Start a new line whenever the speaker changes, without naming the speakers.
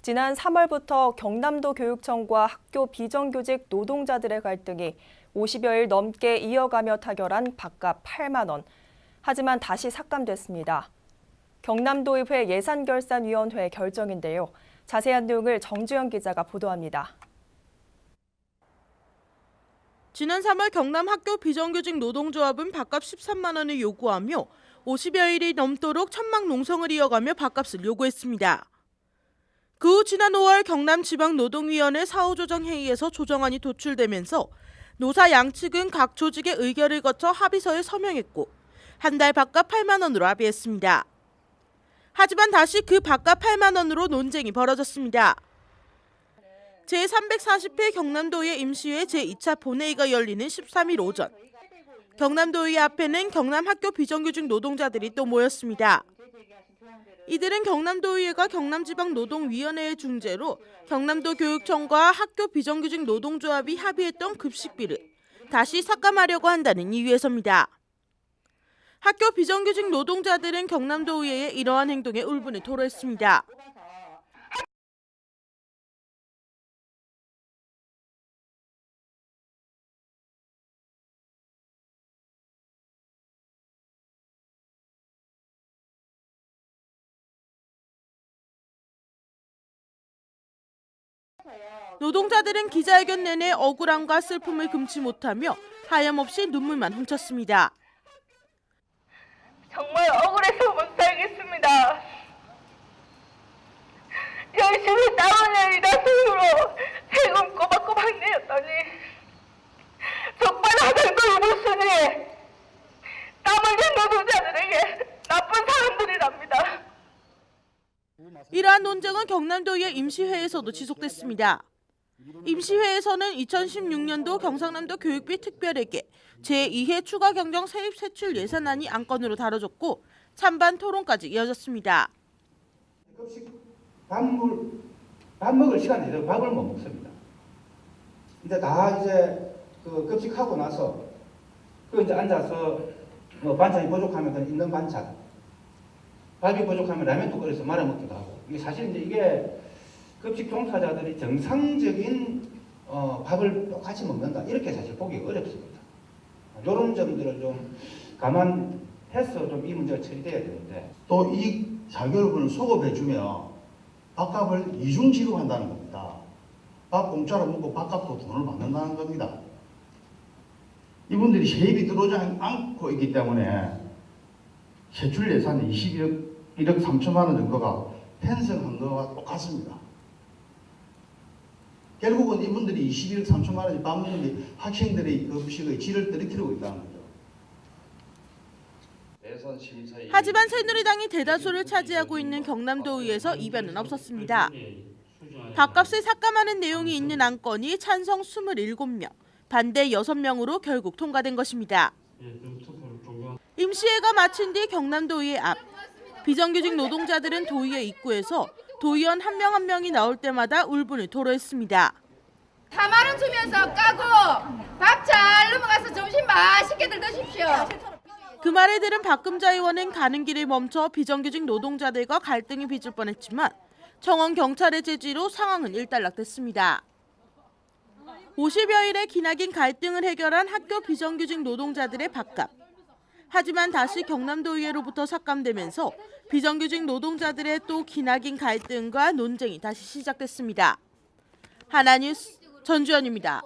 지난 3월부터 경남도 교육청과 학교 비정규직 노동자들의 갈등이 50여일 넘게 이어가며 타결한 밥값 8만 원. 하지만 다시 삭감됐습니다. 경남도의회 예산결산위원회 결정인데요. 자세한 내용을 정주영 기자가 보도합니다.
지난 3월 경남 학교 비정규직 노동조합은 밥값 13만 원을 요구하며 50여일이 넘도록 천막 농성을 이어가며 밥값을 요구했습니다. 그 후 지난 5월 경남지방노동위원회 사후조정회의에서 조정안이 도출되면서 노사 양측은 각 조직의 의결을 거쳐 합의서에 서명했고 한 달 밥값 8만 원으로 합의했습니다. 하지만 다시 그 밥값 8만 원으로 논쟁이 벌어졌습니다. 제340회 경남도의회 임시회 제2차 본회의가 열리는 13일 오전. 경남도의회 앞에는 경남학교 비정규직 노동자들이 또 모였습니다. 이들은 경남도의회가 경남지방노동위원회의 중재로 경남도 교육청과 학교 비정규직 노동조합이 합의했던 급식비를 다시 삭감하려고 한다는 이유에서입니다. 학교 비정규직 노동자들은 경남도의회의 이러한 행동에 울분을 토로했습니다. 노동자들은 기자회견 내내 억울함과 슬픔을 금치 못하며 하염없이 눈물만 훔쳤습니다.
정말 억울해서 못 살겠습니다. 열심히 땀을 흘리다 손으로 세금 꼬박꼬박 내었더니 적반하장도 입었으니 땀 흘린 노동자들에게 나쁜 사람들이랍니다.
이러한 논쟁은 경남도의회 임시회에서도 지속됐습니다. 임시회에서는 2016년도 경상남도 교육비 특별회계 제2회 추가 경정 세입 세출 예산안이 안건으로 다뤄졌고 찬반 토론까지 이어졌습니다.
급식 밥 먹을 시간이 되면 밥을 못 먹습니다. 근데 다 이제 그 급식하고 나서 그 이제 앉아서 뭐 반찬이 부족하면 그 있는 반찬, 밥이 부족하면 라면도 끓여서 말아 먹기도 하고. 이게 사실 이제 이게 급식 종사자들이 정상적인 밥을 똑같이 먹는다 이렇게 사실 보기 어렵습니다. 이런 점들을 좀 감안해서 좀 이 문제가 처리돼야 되는데
또 이 4개월분을 소급해주면 밥값을 이중 지급한다는 겁니다. 밥 공짜로 먹고 밥값도 돈을 받는다는 겁니다. 이분들이 세입이 들어오지 않고 있기 때문에 세출 예산이 21억 3천만 원 정도가 편성한 거와 똑같습니다. 결국은 이분들이 21억 3천만 원이 밥 먹는 게 학생들의 급식의 질을 떨어뜨리고 있다는 거죠.
하지만 새누리당이 대다수를 차지하고 있는 경남도의회에서 이변은 없었습니다. 밥값을 삭감하는 내용이 있는 안건이 찬성 27명, 반대 6명으로 결국 통과된 것입니다. 임시회가 마친 뒤 경남도의회 앞, 비정규직 노동자들은 도의회 입구에서 도의원 한 명 한 명이 나올 때마다 울분을 토로했습니다.
4만 원 주면서 까고 밥 잘 넘어가서 점심 맛있게들 드십시오.
그 말을 들은 박금자 의원은 가는 길을 멈춰 비정규직 노동자들과 갈등이 빚을 뻔했지만 청원 경찰의 제지로 상황은 일단락됐습니다. 50여일의 기나긴 갈등을 해결한 학교 비정규직 노동자들의 밥값. 하지만 다시 경남도의회로부터 삭감되면서 비정규직 노동자들의 또 기나긴 갈등과 논쟁이 다시 시작됐습니다. 하나뉴스 전주현입니다.